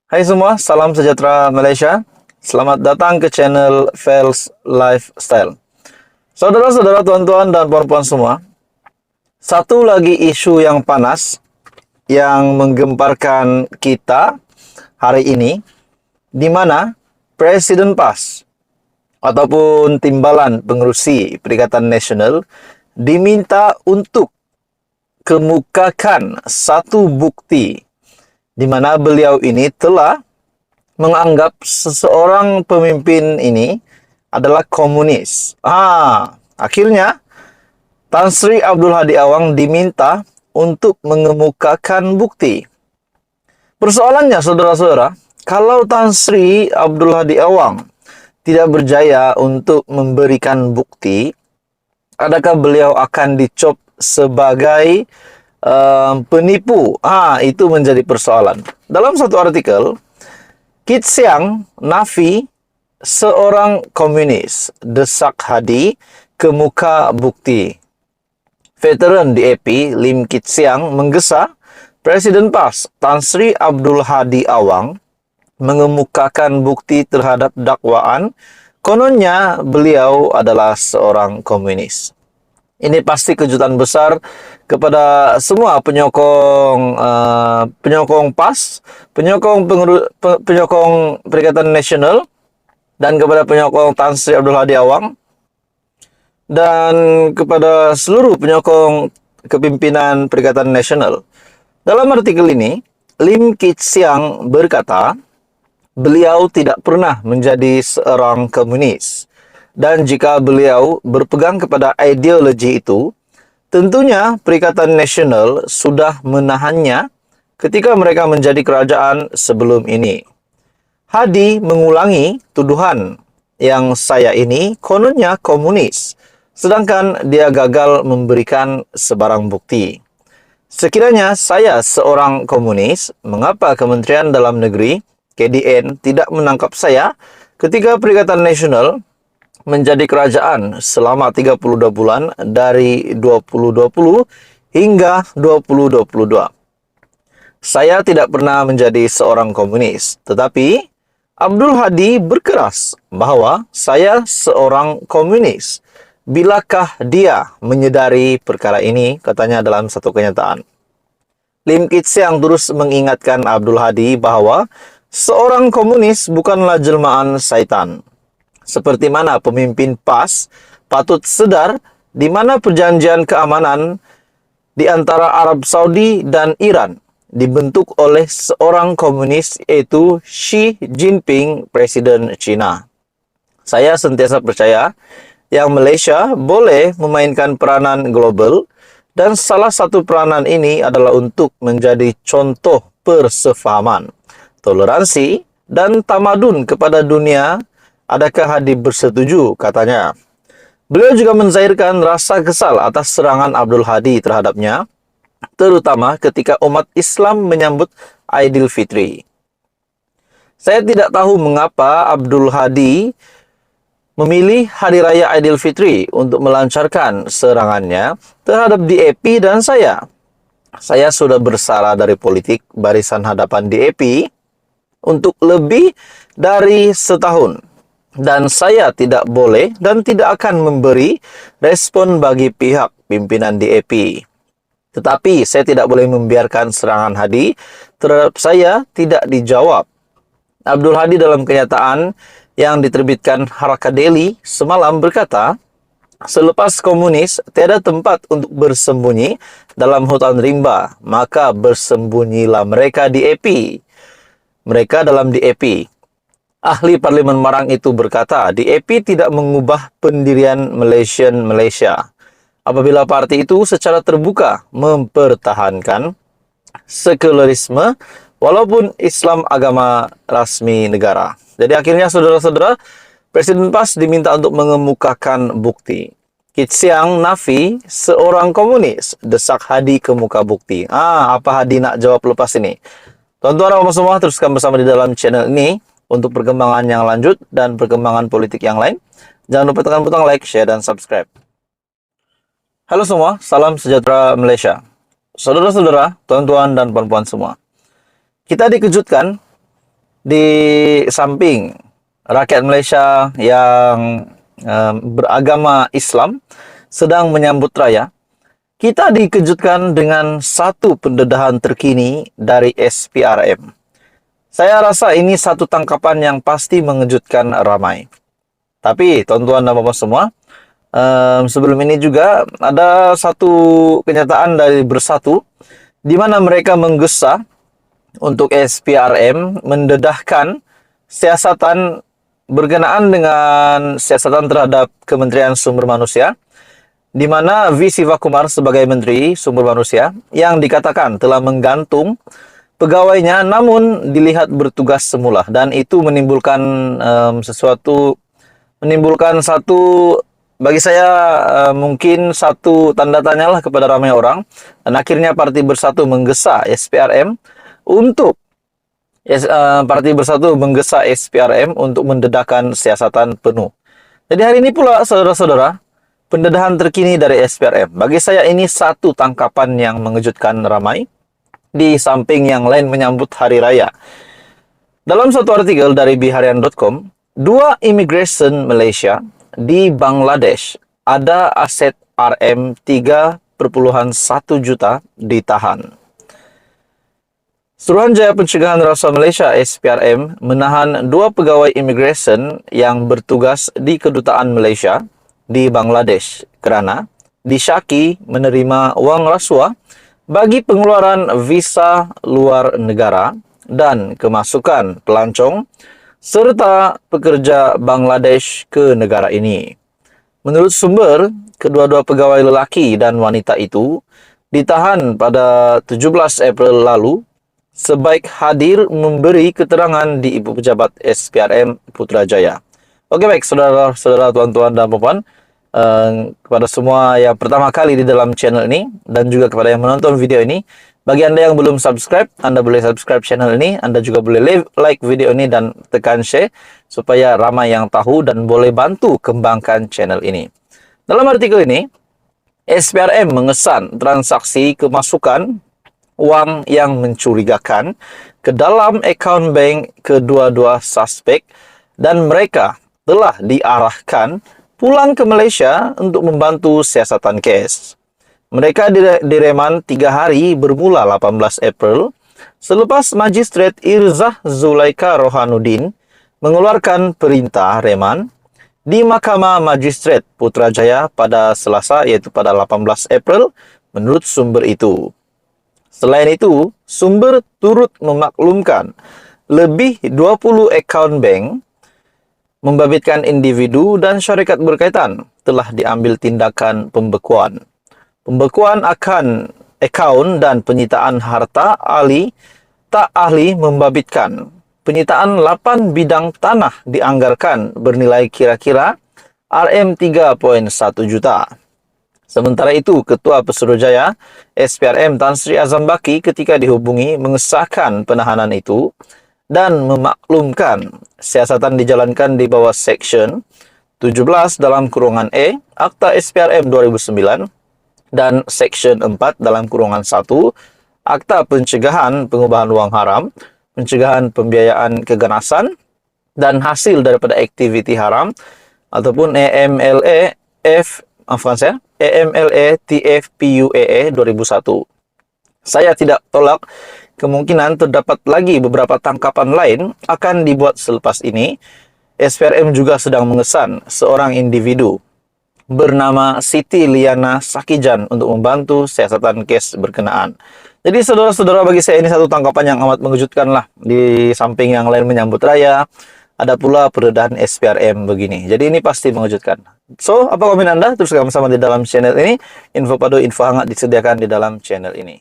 Hai semua, salam sejahtera Malaysia. Selamat datang ke channel Fels Lifestyle. Saudara-saudara, tuan-tuan dan puan-puan semua, satu lagi isu yang panas yang menggemparkan kita hari ini, di mana Presiden PAS ataupun Timbalan Pengerusi Perikatan Nasional diminta untuk kemukakan satu bukti di mana beliau ini telah menganggap seseorang pemimpin ini adalah komunis. Akhirnya Tan Sri Abdul Hadi Awang diminta untuk mengemukakan bukti. Persoalannya, saudara-saudara, kalau Tan Sri Abdul Hadi Awang tidak berjaya untuk memberikan bukti, adakah beliau akan dicop sebagai penipu? Itu menjadi persoalan. Dalam satu artikel, Kit Siang nafi seorang komunis, desak Hadi ke muka bukti. Veteran DAP Lim Kit Siang menggesa Presiden PAS Tan Sri Abdul Hadi Awang mengemukakan bukti terhadap dakwaan kononnya beliau adalah seorang komunis. Ini pasti kejutan besar kepada semua penyokong PAS, penyokong Perikatan Nasional, dan kepada penyokong Tan Sri Abdul Hadi Awang, dan kepada seluruh penyokong kepimpinan Perikatan Nasional. Dalam artikel ini, Lim Kit Siang berkata, beliau tidak pernah menjadi seorang komunis. Dan jika beliau berpegang kepada ideologi itu, tentunya Perikatan Nasional sudah menahannya ketika mereka menjadi kerajaan sebelum ini. Hadi mengulangi tuduhan yang saya ini kononnya komunis, sedangkan dia gagal memberikan sebarang bukti. Sekiranya saya seorang komunis, mengapa Kementerian Dalam Negeri, KDN, tidak menangkap saya ketika Perikatan Nasional menjadi kerajaan selama 32 bulan dari 2020 hingga 2022. Saya tidak pernah menjadi seorang komunis, tetapi Abdul Hadi berkeras bahwa saya seorang komunis. Bilakah dia menyedari perkara ini, katanya dalam satu kenyataan. Lim Kit Siang terus mengingatkan Abdul Hadi bahwa seorang komunis bukanlah jelmaan syaitan. Seperti mana pemimpin PAS patut sedar di mana perjanjian keamanan di antara Arab Saudi dan Iran dibentuk oleh seorang komunis, yaitu Xi Jinping, Presiden China. Saya sentiasa percaya yang Malaysia boleh memainkan peranan global, dan salah satu peranan ini adalah untuk menjadi contoh persefahaman, toleransi, dan tamadun kepada dunia. Adakah Hadi bersetuju, katanya. Beliau juga menzahirkan rasa kesal atas serangan Abdul Hadi terhadapnya, terutama ketika umat Islam menyambut Aidilfitri. Saya tidak tahu mengapa Abdul Hadi memilih Hari Raya Aidilfitri untuk melancarkan serangannya terhadap DAP dan saya. Saya sudah bersalah dari politik barisan hadapan DAP untuk lebih dari setahun. Dan saya tidak boleh dan tidak akan memberi respon bagi pihak pimpinan DAP. Tetapi saya tidak boleh membiarkan serangan Hadi terhadap saya tidak dijawab. Abdul Hadi dalam kenyataan yang diterbitkan Haraka Daily semalam berkata, selepas komunis tiada tempat untuk bersembunyi dalam hutan rimba, maka bersembunyilah mereka di DAP. Mereka dalam DAP. Ahli Parlimen Marang itu berkata, DAP tidak mengubah pendirian Malaysia apabila parti itu secara terbuka mempertahankan sekularisme walaupun Islam agama rasmi negara. Jadi akhirnya, saudara-saudara, Presiden PAS diminta untuk mengemukakan bukti. Kit Siang nafi seorang komunis, desak Hadi ke muka bukti. Apa Hadi nak jawab lepas ini? Tuan-tuan dan semua, teruskan bersama di dalam channel ini untuk perkembangan yang lanjut dan perkembangan politik yang lain. Jangan lupa tekan butang like, share, dan subscribe. Halo semua, salam sejahtera Malaysia. Saudara-saudara, tuan-tuan dan puan-puan semua, kita dikejutkan Di samping rakyat Malaysia yang beragama Islam sedang menyambut raya, kita dikejutkan dengan satu pendedahan terkini dari SPRM. Saya rasa ini satu tangkapan yang pasti mengejutkan ramai. Tapi, tuan-tuan dan puan semua, sebelum ini juga ada satu kenyataan dari Bersatu, di mana mereka menggesa untuk SPRM mendedahkan siasatan berkenaan dengan siasatan terhadap Kementerian Sumber Manusia, di mana V. Sivakumar sebagai Menteri Sumber Manusia yang dikatakan telah menggantung pegawainya namun dilihat bertugas semula, dan itu menimbulkan satu bagi saya mungkin satu tanda tanya lah kepada ramai orang, dan akhirnya Parti Bersatu menggesa SPRM untuk mendedahkan siasatan penuh. Jadi hari ini pula, saudara-saudara, pendedahan terkini dari SPRM. Bagi saya ini satu tangkapan yang mengejutkan ramai, di samping yang lain menyambut hari raya. Dalam satu artikel dari biharian.com, 2 immigration Malaysia di Bangladesh ada aset RM 3,1 juta ditahan. Suruhanjaya Pencegahan Rasuah Malaysia SPRM menahan 2 pegawai immigration yang bertugas di Kedutaan Malaysia di Bangladesh kerana disyaki menerima wang rasuah bagi pengeluaran visa luar negara dan kemasukan pelancong serta pekerja Bangladesh ke negara ini. Menurut sumber, kedua-dua pegawai lelaki dan wanita itu ditahan pada 17 April lalu sebaik hadir memberi keterangan di Ibu Pejabat SPRM Putrajaya. Oke, baik, saudara-saudara, tuan-tuan dan puan, kepada semua yang pertama kali di dalam channel ini dan juga kepada yang menonton video ini, bagi Anda yang belum subscribe, Anda boleh subscribe channel ini. Anda juga boleh like video ini dan tekan share supaya ramai yang tahu dan boleh bantu kembangkan channel ini. Dalam artikel ini, SPRM mengesan transaksi kemasukan uang yang mencurigakan ke dalam akaun bank kedua-dua suspek, dan mereka telah diarahkan pulang ke Malaysia untuk membantu siasatan kes. Mereka direman 3 hari bermula 18 April selepas Magistrat Irzah Zulaika Rohanuddin mengeluarkan perintah reman di Mahkamah Magistrat Putrajaya pada Selasa, iaitu pada 18 April menurut sumber itu. Selain itu, sumber turut memaklumkan lebih 20 akaun bank membabitkan individu dan syarikat berkaitan telah diambil tindakan pembekuan. Pembekuan akan akaun dan penyitaan harta tak ahli membabitkan. Penyitaan 8 bidang tanah dianggarkan bernilai kira-kira RM 3,1 juta. Sementara itu, Ketua Pesuruhjaya SPRM Tan Sri Azam Baki ketika dihubungi mengesahkan penahanan itu dan memaklumkan siasatan dijalankan di bawah Seksyen 17 dalam kurungan E Akta SPRM 2009 dan Seksyen 4 dalam kurungan 1 Akta Pencegahan Pengubahan Wang Haram, Pencegahan Pembiayaan Keganasan dan Hasil daripada Aktiviti Haram ataupun AMLA TFPUAA 2001. Saya tidak tolak kemungkinan terdapat lagi beberapa tangkapan lain akan dibuat selepas ini. SPRM juga sedang mengesan seorang individu bernama Siti Liana Sakijan untuk membantu siasatan kes berkenaan. Jadi saudara-saudara, bagi saya ini satu tangkapan yang amat mengejutkan lah. Di samping yang lain menyambut raya, ada pula pendedahan SPRM begini. Jadi ini pasti mengejutkan. So, apa komen Anda? Terus bersama di dalam channel ini. Info padu, info hangat disediakan di dalam channel ini.